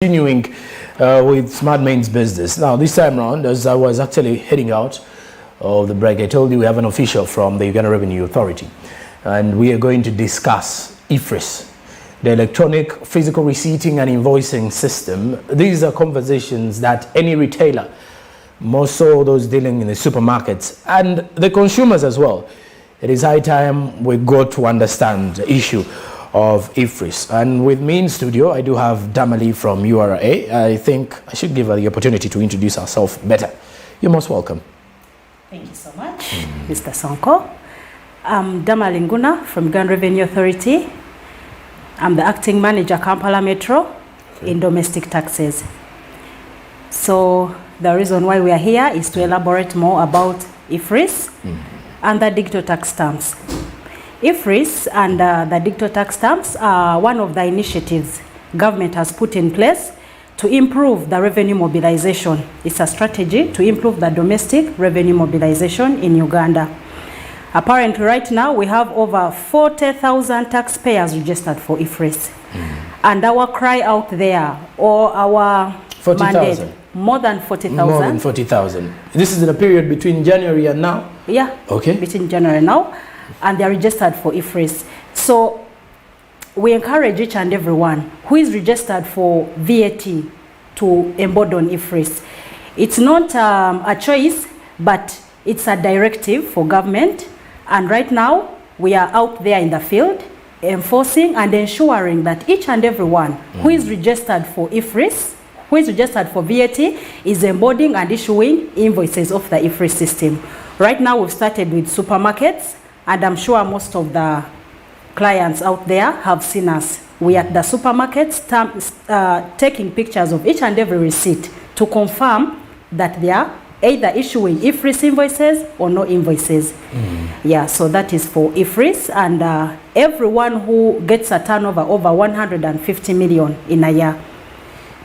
Continuing with Smart Main's business. Now, this time around, as I was actually heading out of the break, I told you we have an official from the Uganda Revenue Authority, and we are going to discuss Efris, the electronic physical receipting and invoicing system. These are conversations that any retailer, more so those dealing in the supermarkets and the consumers as well, it is high time we got to understand the issue of Efris. And with me in studio, I do have Damali from URA. I think I should give her the opportunity to introduce herself better. You're most welcome. Thank you so much, Mr. Sonko. I'm Damali Nguna from Uganda Revenue Authority. I'm the acting manager, Kampala Metro, in domestic taxes. So the reason why we are here is to elaborate more about Efris and the digital tax stamps. Efris and the digital tax stamps are one of the initiatives government has put in place to improve the revenue mobilization. It's a strategy to improve the domestic revenue mobilization in Uganda. Apparently right now we have over 40,000 taxpayers registered for Efris. And our cry out there, or our 40,000? More than 40,000. More than 40,000. This is in a period between January and now? Yeah, okay. Between January and now. And they are registered for Efris. So we encourage each and everyone who is registered for VAT to embed on Efris. It's not a choice, but it's a directive for government. And right now, we are out there in the field enforcing and ensuring that each and everyone who is registered for Efris, who is registered for VAT, is embodying and issuing invoices of the Efris system. Right now, we've started with supermarkets, and I'm sure most of the clients out there have seen us. We are at the supermarkets taking pictures of each and every receipt to confirm that they are either issuing Efris invoices or no invoices. Yeah, so that is for Efris, and everyone who gets a turnover over 150 million in a year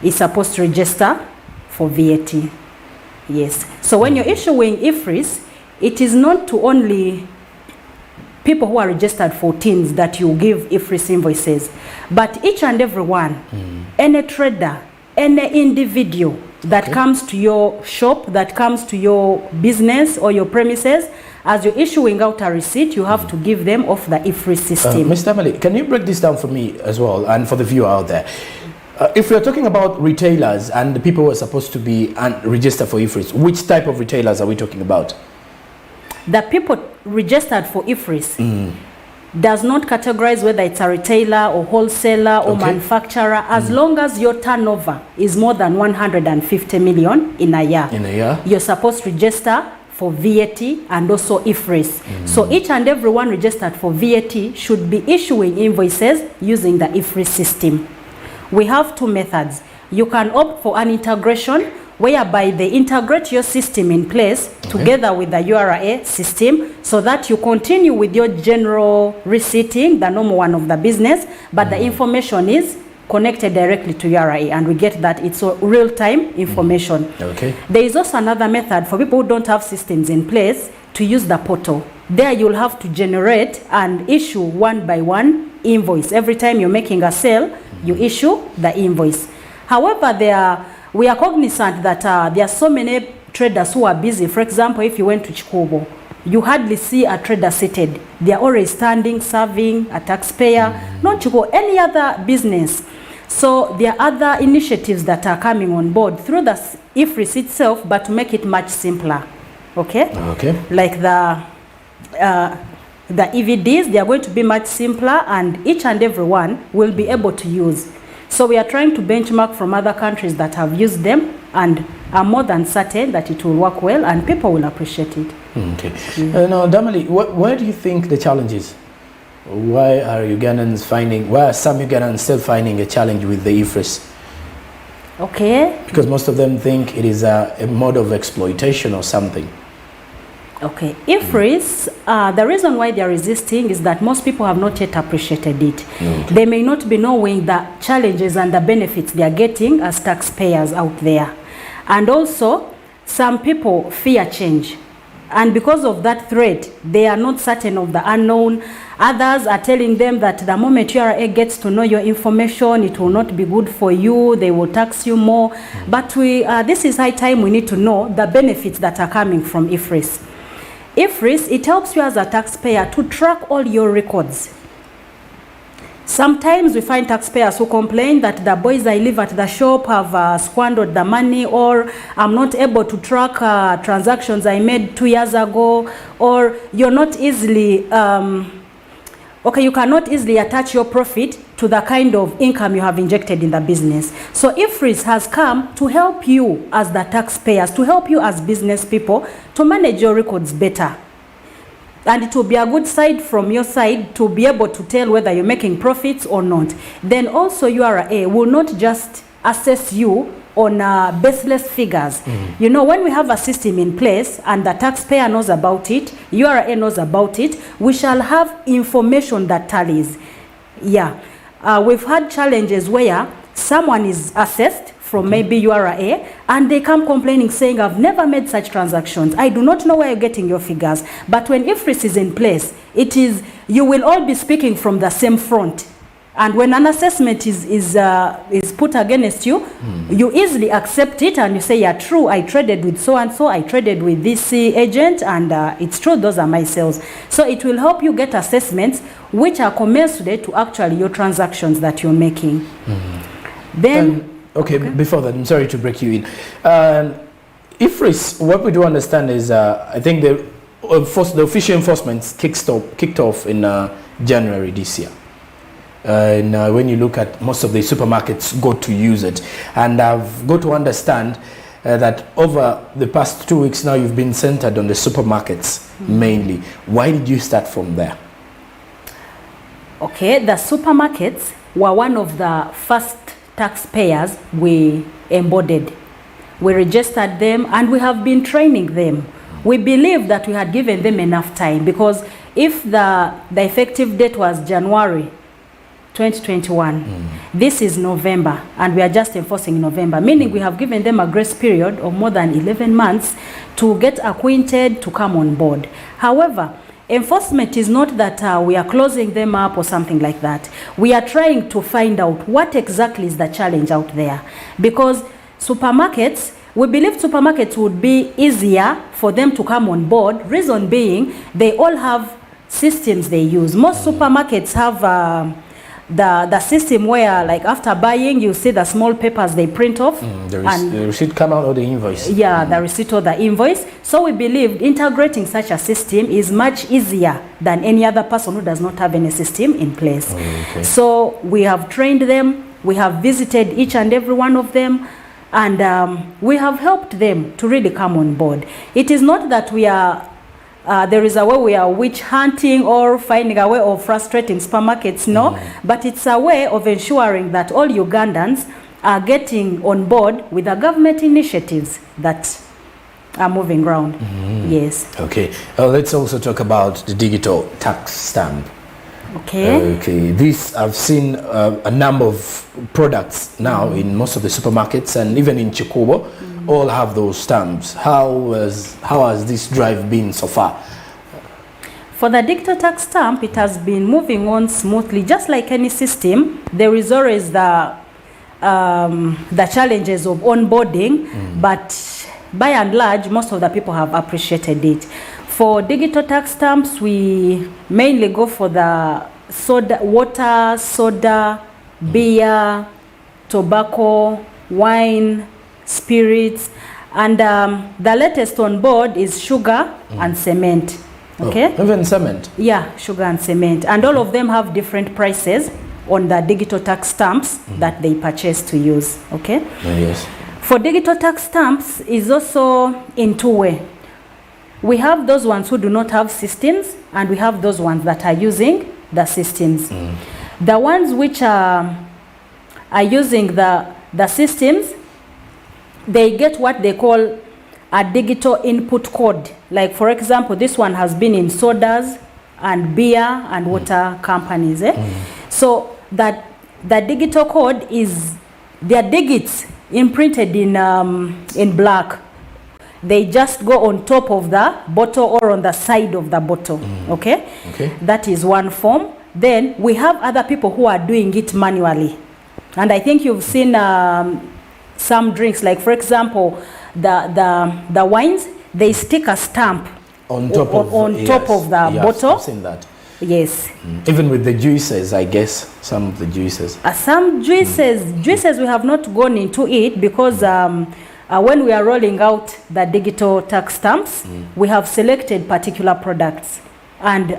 is supposed to register for VAT. Yes. So when you're issuing Efris, it is not to only people who are registered for teams that you give Efris invoices, but each and every one, any trader, any individual that comes to your shop, that comes to your business or your premises, as you're issuing out a receipt, you have to give them off the Efris system. Mr. Damali, can you break this down for me as well and for the viewer out there? If we're talking about retailers and the people who are supposed to be registered for Efris, which type of retailers are we talking about? The people registered for Efris does not categorize whether it's a retailer or wholesaler or manufacturer, as long as your turnover is more than 150 million in a year. You're supposed to register for VAT and also Efris. So each and every one registered for VAT should be issuing invoices using the Efris system. We have two methods. You can opt for an integration whereby they integrate your system in place together with the URA system, so that you continue with your general receipting, the normal one of the business, but the information is connected directly to URA, and we get that it's real-time information. There is also another method for people who don't have systems in place to use the portal. There you'll have to generate and issue one by one invoice. Every time you're making a sale, you issue the invoice. However, we are cognizant that there are so many traders who are busy. For example, if you went to Chikubo, you hardly see a trader seated. They are already standing, serving a taxpayer, not Chikubo, any other business. So there are other initiatives that are coming on board through the Efris itself, but to make it much simpler. Like the EVDs, they are going to be much simpler, and each and every one will be able to use. So we are trying to benchmark from other countries that have used them and are more than certain that it will work well and people will appreciate it. Now, Damali, where do you think the challenge is? Why are some Ugandans still finding a challenge with the Efris? Because most of them think it is a mode of exploitation or something. Efris, the reason why they are resisting is that most people have not yet appreciated it. They may not be knowing the challenges and the benefits they are getting as taxpayers out there. And also, some people fear change. And because of that threat, they are not certain of the unknown. Others are telling them that the moment URA gets to know your information, it will not be good for you, they will tax you more. But this is high time we need to know the benefits that are coming from Efris. Efris, it helps you as a taxpayer to track all your records. Sometimes we find taxpayers who complain that the boys I leave at the shop have squandered the money, or I'm not able to track transactions I made 2 years ago, or you're not easily, you cannot easily attach your profit to the kind of income you have injected in the business. So Efris has come to help you as the taxpayers, to help you as business people to manage your records better. And it will be a good side from your side to be able to tell whether you're making profits or not. Then also URA will not just assess you on baseless figures. You know, when we have a system in place and the taxpayer knows about it, URA knows about it, we shall have information that tallies. Yeah, we've had challenges where someone is assessed from maybe URA and they come complaining saying, I've never made such transactions. I do not know where you're getting your figures. But when Efris is in place, it is, you will all be speaking from the same front. And when an assessment is put against you, you easily accept it and you say, yeah, true, I traded with so-and-so, I traded with this agent, and it's true, those are my sales. So it will help you get assessments which are commensurate to actually your transactions that you're making. Then... Okay, before that, I'm sorry to break you in. Efris, what we do understand is, I think the official enforcement kicked off in January this year. And when you look at most of the supermarkets got to use it. And I've got to understand that over the past 2 weeks now, you've been centered on the supermarkets mainly. Why did you start from there? Okay, the supermarkets were one of the first taxpayers we embodied. We registered them and we have been training them. We believe that we had given them enough time, because if the effective date was January 2021, this is November and we are just enforcing November, meaning we have given them a grace period of more than 11 months to get acquainted, to come on board. However, enforcement is not that we are closing them up or something like that. We are trying to find out what exactly is the challenge out there. Because supermarkets, we believe supermarkets would be easier for them to come on board. Reason being, they all have systems they use. Most supermarkets have the system where, like, after buying, you see the small papers they print off. The receipt come out or the invoice. Yeah, the receipt or the invoice. So we believe integrating such a system is much easier than any other person who does not have any system in place. So we have trained them, we have visited each and every one of them, and we have helped them to really come on board. It is not that we are there is a way we are witch hunting or finding a way of frustrating supermarkets, no, but it's a way of ensuring that all Ugandans are getting on board with the government initiatives that are moving around. Yes. Okay. Let's also talk about the digital tax stamp. Okay. Okay. This, I've seen a number of products now in most of the supermarkets and even in Chikubo. All have those stamps. How has this drive been so far? For the digital tax stamp, it has been moving on smoothly. Just like any system, there is always the challenges of onboarding, but by and large, most of the people have appreciated it. For digital tax stamps, we mainly go for the water, soda, beer, tobacco, wine, spirits, and the latest on board is sugar and cement. Okay. Even cement? Yeah, sugar and cement, and all of them have different prices on the digital tax stamps that they purchase to use. Okay. Yes. For digital tax stamps is also in two ways. We have those ones who do not have systems, and we have those ones that are using the systems. The ones which are using the systems, they get what they call a digital input code. Like, for example, this one has been in sodas and beer and water companies. So that the digital code is their digits imprinted in black. they just go on top of the bottle or on the side of the bottle. Okay? That is one form. Then we have other people who are doing it manually. And I think you've seen some drinks, like for example, the wines, they stick a stamp on top of the bottle. I've seen that. Yes. Even with the juices, I guess, some of the juices. Some juices we have not gone into it because when we are rolling out the digital tax stamps, we have selected particular products. And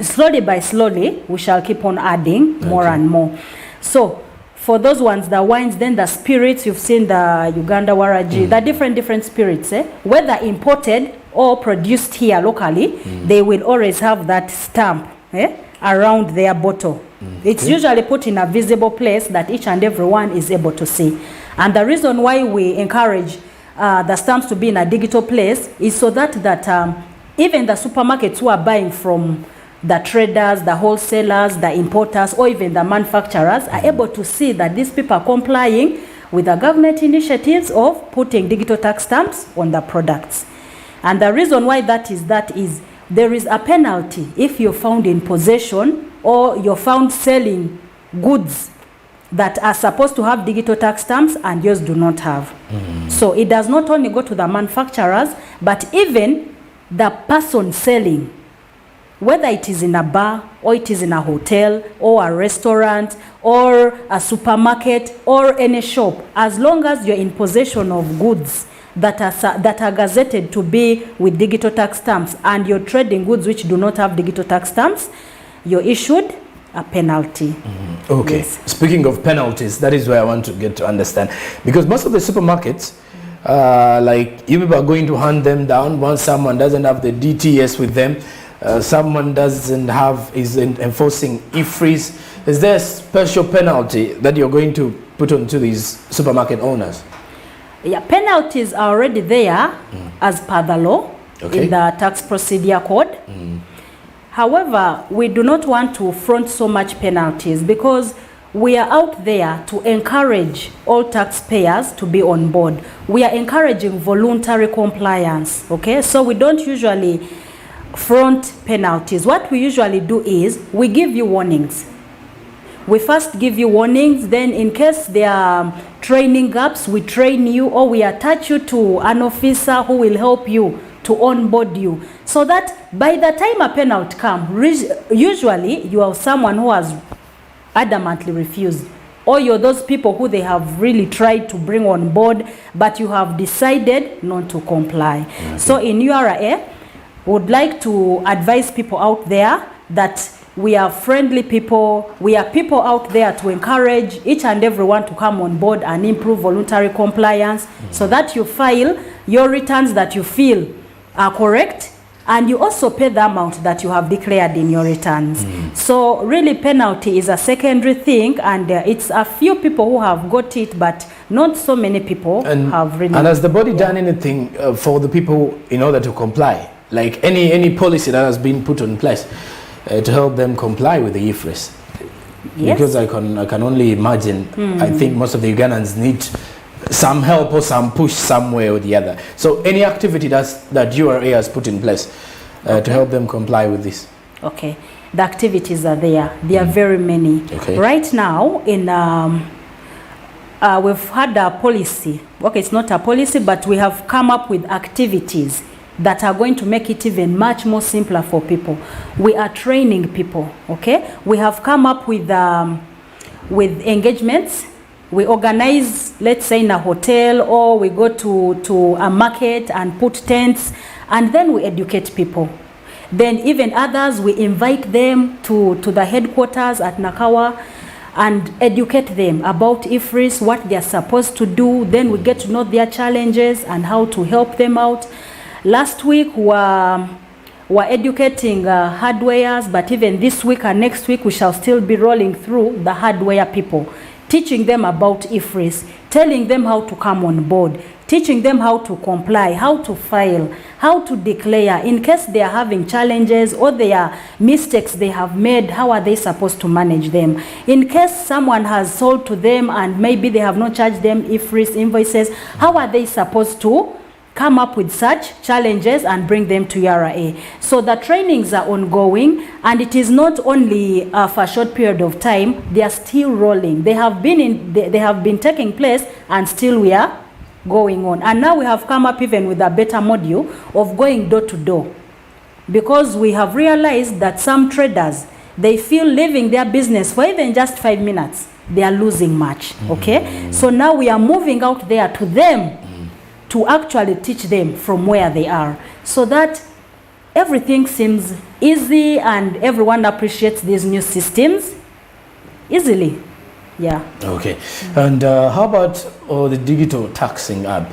slowly by slowly, we shall keep on adding more and more. So for those ones, the wines, then the spirits, you've seen the Uganda Waraji, the different spirits, whether imported or produced here locally, they will always have that stamp around their bottle. It's usually put in a visible place that each and every one is able to see. And the reason why we encourage the stamps to be in a digital place is so that even the supermarkets who are buying from the traders, the wholesalers, the importers, or even the manufacturers are able to see that these people are complying with the government initiatives of putting digital tax stamps on the products. And the reason why that is there is a penalty if you're found in possession or you're found selling goods that are supposed to have digital tax stamps and yours do not have. So it does not only go to the manufacturers, but even the person selling, whether it is in a bar or it is in a hotel or a restaurant or a supermarket or any shop, as long as you're in possession of goods that are gazetted to be with digital tax stamps and you're trading goods which do not have digital tax stamps, you're issued a penalty. Okay. Yes. Speaking of penalties, that is where I want to get to understand, because most of the supermarkets, like you people are going to hand them down once someone doesn't have the DTS with them. Someone is enforcing Efris. Is there a special penalty that you're going to put onto these supermarket owners? Yeah, penalties are already there as per the law in the tax procedure code. However, we do not want to front so much penalties because we are out there to encourage all taxpayers to be on board. We are encouraging voluntary compliance, okay? So we don't usually front penalties. What we usually do is we give you warnings. We first give you warnings, then in case there are training gaps, we train you or we attach you to an officer who will help you to onboard you, so that by the time a penalty comes, usually you have someone who has adamantly refused, or you're those people who they have really tried to bring on board, but you have decided not to comply. So in URA, would like to advise people out there that we are friendly people. We are people out there to encourage each and everyone to come on board and improve voluntary compliance so that you file your returns that you feel are correct, and you also pay the amount that you have declared in your returns. So really penalty is a secondary thing, and it's a few people who have got it, but not so many people have really. And has the body done anything for the people in order to comply? Like any policy that has been put in place to help them comply with the Efris? Yes. Because I can only imagine, I think most of the Ugandans need some help or some push somewhere or the other. So any activity that URA has put in place to help them comply with this? Okay. The activities are there. There are very many. Okay. Right now, we've had a policy. Okay, it's not a policy, but we have come up with activities that are going to make it even much more simpler for people. We are training people, okay? We have come up with engagements. We organize, let's say in a hotel, or we go to a market and put tents, and then we educate people. Then even others, we invite them to the headquarters at Nakawa and educate them about Efris, what they are supposed to do. Then we get to know their challenges and how to help them out. Last week, we're educating hardwares, but even this week and next week, we shall still be rolling through the hardware people, teaching them about Efris, telling them how to come on board, teaching them how to comply, how to file, how to declare. In case they are having challenges or there are mistakes they have made, how are they supposed to manage them? In case someone has sold to them and maybe they have not charged them Efris invoices, how are they supposed to come up with such challenges and bring them to URA. So the trainings are ongoing, and it is not only for a short period of time, they are still rolling. They have been taking place, and still we are going on. And now we have come up even with a better module of going door to door, because we have realized that some traders, they feel leaving their business for even just 5 minutes, they are losing much. Okay, so now we are moving out there to them to actually teach them from where they are, so that everything seems easy and everyone appreciates these new systems easily. Yeah. Okay. And how about the digital taxing app?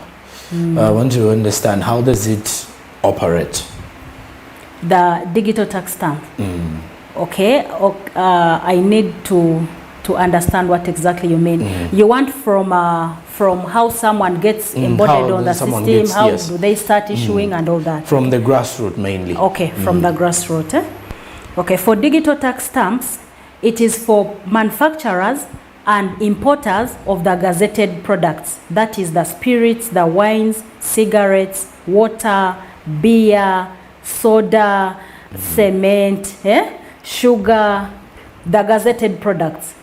I want to understand, how does it operate? The digital tax stamp. Okay. I need to understand what exactly you mean. You want from how someone gets embodied on the system, how do they start issuing and all that? From the grassroots mainly. Okay, from the grassroots. Okay, for digital tax stamps, it is for manufacturers and importers of the gazetted products. That is the spirits, the wines, cigarettes, water, beer, soda, cement, sugar, the gazetted products.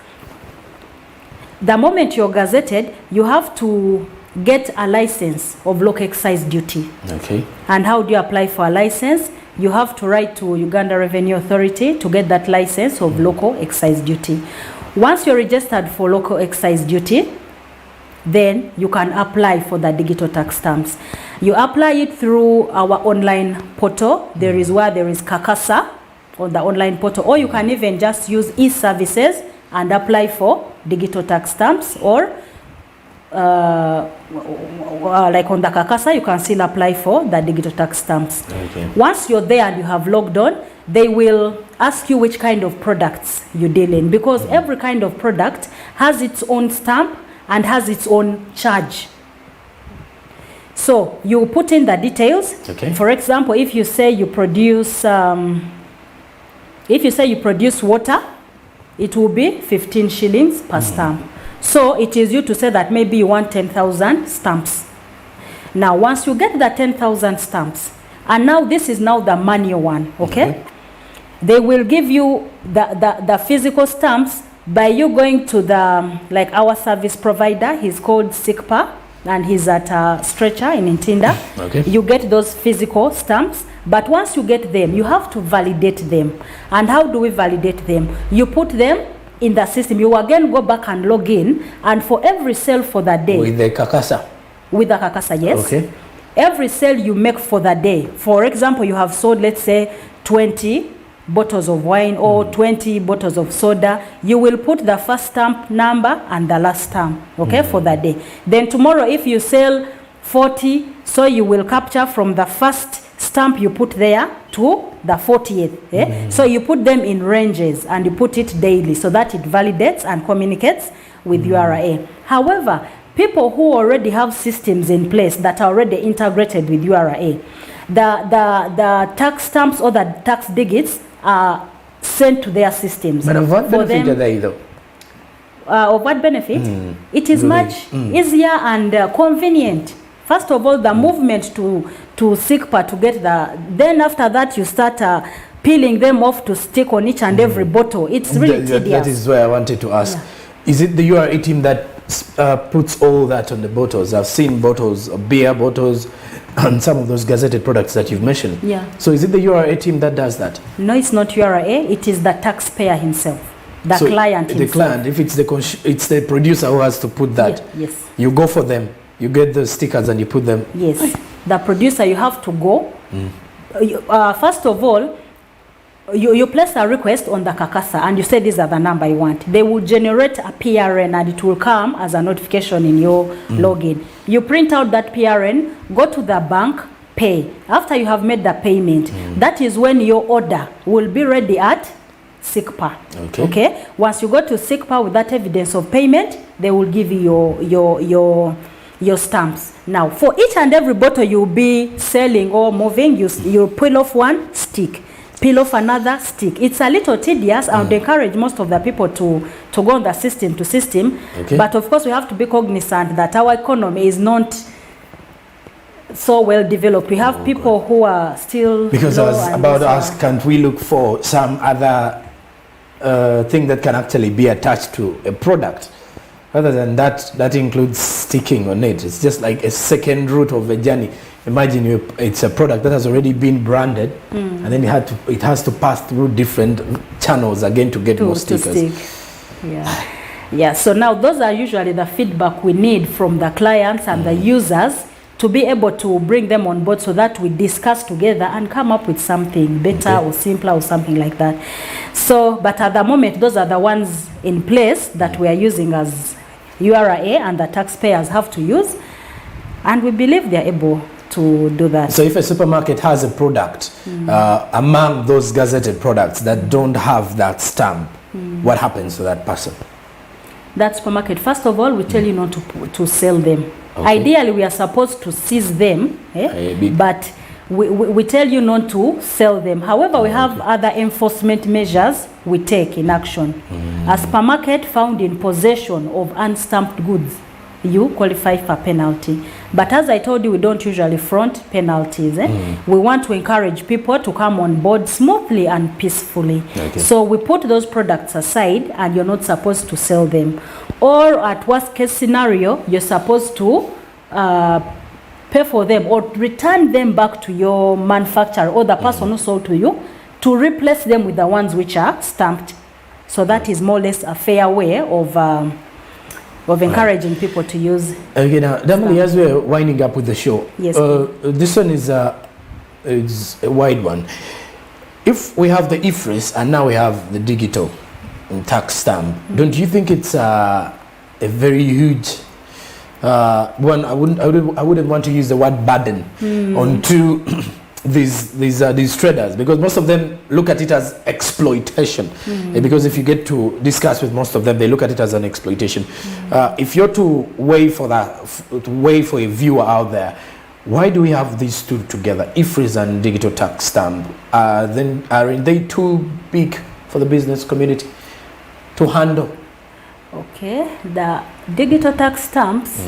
The moment you're gazetted, you have to get a license of local excise duty. Okay. And how do you apply for a license? You have to write to Uganda Revenue Authority to get that license of local excise duty. Once you're registered for local excise duty, then you can apply for the digital tax stamps. You apply it through our online portal. There is Kakasa on the online portal, or you can even just use e-services and apply for digital tax stamps, or like on the Kakasa, you can still apply for the digital tax stamps. Okay. Once you're there and you have logged on, they will ask you which kind of products you deal in, because every kind of product has its own stamp and has its own charge. So you put in the details. Okay. For example, if you say you produce water, it will be 15 shillings per stamp. So it is you to say that maybe you want 10,000 stamps. Now, once you get the 10,000 stamps, and now this is now the manual one, okay? They will give you the physical stamps by you going to the, like our service provider, he's called SICPA, and he's at Stretcher in Ntinda. Okay. You get those physical stamps, but once you get them, you have to validate them. And how do we validate them? You put them in the system. You again go back and log in, and for every sale for the day. With the Kakasa? With the Kakasa, yes. Okay. Every sale you make for the day. For example, you have sold, let's say, 20 bottles of wine or 20 bottles of soda. You will put the first stamp number and the last stamp, okay, for the day. Then tomorrow, if you sell 40, so you will capture from the first stamp you put there to the 40th. So you put them in ranges and you put it daily so that it validates and communicates with URA. However, people who already have systems in place that are already integrated with URA, the tax stamps or the tax digits are sent to their systems. But of what benefit are they though? Of what benefit? It is much easier and convenient. First of all, the movement to SICPA to get then after that you start peeling them off to stick on each and every bottle. It's really tedious. That is why I wanted to ask. Yeah. Is it the URA team that puts all that on the bottles? I've seen bottles, beer bottles, and some of those gazetted products that you've mentioned. Yeah. So is it the URA team that does that? No, it's not URA. It is the taxpayer himself, the client himself. The client, if it's the producer who has to put that. Yeah, yes. You go for them. You get the stickers and you put them. Yes. The producer, you have to go. First of all, you place a request on the Kakasa and you say these are the number you want. They will generate a PRN and it will come as a notification in your login. You print out that PRN, go to the bank, pay. After you have made the payment, that is when your order will be ready at SICPA. Okay. Once you go to SICPA with that evidence of payment, they will give you your stamps. Now, for each and every bottle you'll be selling or moving, you peel off one stick, peel off another stick. It's a little tedious. I would encourage most of the people to go on the system to system. But of course, we have to be cognizant that our economy is not so well developed. We have people who are still because I low was and about to also- ask, can't we look for some other thing that can actually be attached to a product? Other than that, that includes sticking on it. It's just like a second route of a journey. Imagine it's a product that has already been branded, and then it has to pass through different channels again to get more stickers. Yeah. So now those are usually the feedback we need from the clients and the users to be able to bring them on board so that we discuss together and come up with something better or simpler or something like that. So, but at the moment, those are the ones in place that we are using as URA and the taxpayers have to use, and we believe they are able to do that. So if a supermarket has a product among those gazetted products that don't have that stamp, what happens to that person? That supermarket, first of all, we tell you not to sell them. Ideally, we are supposed to seize them, but we tell you not to sell them. However, we have other enforcement measures we take in action. A supermarket found in possession of unstamped goods, you qualify for penalty. But as I told you, we don't usually front penalties. We want to encourage people to come on board smoothly and peacefully. So we put those products aside and you're not supposed to sell them. Or at worst case scenario, you're supposed to pay for them or return them back to your manufacturer or the person who sold to you to replace them with the ones which are stamped. So that is more or less a fair way of encouraging people to use. Okay, now, Damali, as we're winding up with the show, yes, this one is a wide one. If we have the Efris and now we have the digital tax stamp, don't you think it's a very huge one? I wouldn't want to use the word burden onto these traders, because most of them look at it as exploitation. Because if you get to discuss with most of them, they look at it as an exploitation. If you're to weigh for a viewer out there, why do we have these two together, Efris and digital tax stamp? Then aren't they too big for the business community to handle? Okay, the digital tax stamps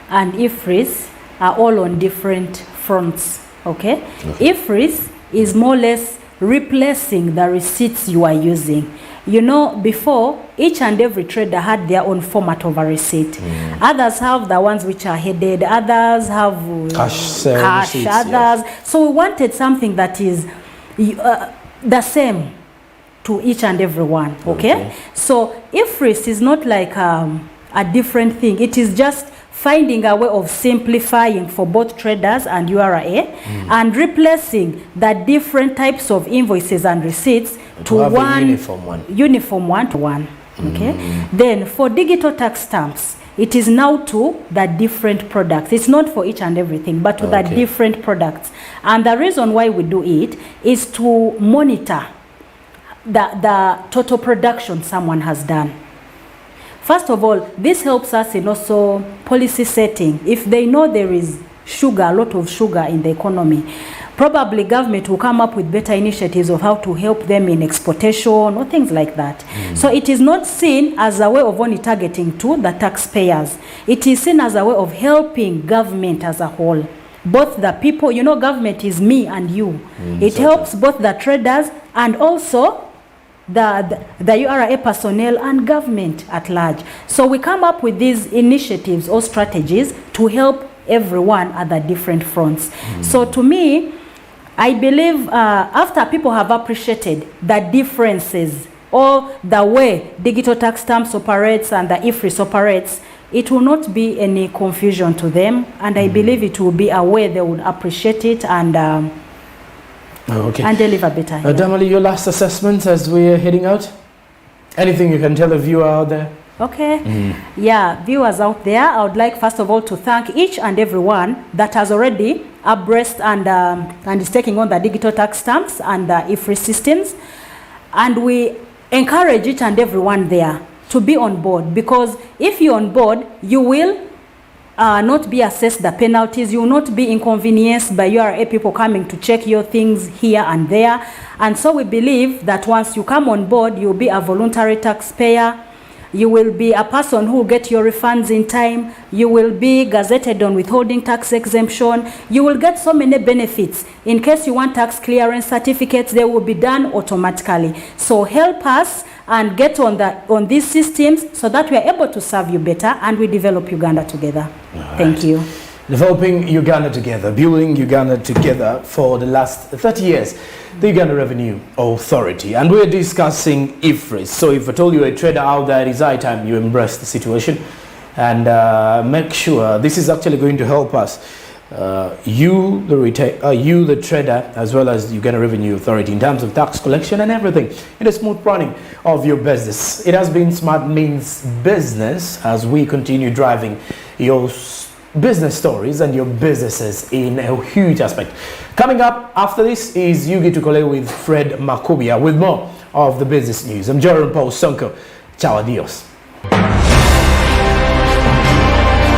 and Efris are all on different fronts. Okay, Efris is more or less replacing the receipts you are using. You know, before, each and every trader had their own format of a receipt. Others have the ones which are headed, others have cash, receipts, others. So we wanted something that is the same to each and every one. Okay? So Efris is not like a different thing. It is just finding a way of simplifying for both traders and URA and replacing the different types of invoices and receipts to one uniform one. Okay. Then for digital tax stamps, it is now to the different products. It's not for each and everything, but to the different products. And the reason why we do it is to monitor the total production someone has done. First of all, this helps us in also policy setting. If they know there is sugar, a lot of sugar in the economy, probably government will come up with better initiatives of how to help them in exportation or things like that. So it is not seen as a way of only targeting to the taxpayers. It is seen as a way of helping government as a whole. Both the people, you know, government is me and you. It helps both the traders and also the URA personnel and government at large. So we come up with these initiatives or strategies to help everyone at the different fronts. So to me, I believe after people have appreciated the differences or the way digital tax stamps operates and the Efris operates, it will not be any confusion to them, and I believe it will be a way they would appreciate it and and deliver better. Damali, your last assessment as we're heading out? Anything you can tell a viewer out there? Okay. Yeah, viewers out there, I would like first of all to thank each and everyone that has already abreast and is taking on the digital tax stamps and the Efris systems. And we encourage each and everyone there to be on board, because if you're on board, you will not be assessed the penalties, you will not be inconvenienced by URA people coming to check your things here and there. And so we believe that once you come on board, you'll be a voluntary taxpayer. You will be a person who will get your refunds in time. You will be gazetted on withholding tax exemption. You will get so many benefits. In case you want tax clearance certificates, they will be done automatically. So help us and get on these systems so that we are able to serve you better and we develop Uganda together. Right. Thank you. Developing Uganda together, building Uganda together for the last 30 years, the Uganda Revenue Authority. And we're discussing Efris. So if I told you a trader out there, it is high time you embrace the situation and make sure this is actually going to help us. You the trader, as well as Uganda Revenue Authority, in terms of tax collection and everything, in a smooth running of your business. It has been Smart Means Business as we continue driving your business stories and your businesses in a huge aspect. Coming up after this is Yugi Tukole with Fred Makubia with more of the business news. I'm Jerome Paul Sonko. Ciao, adios.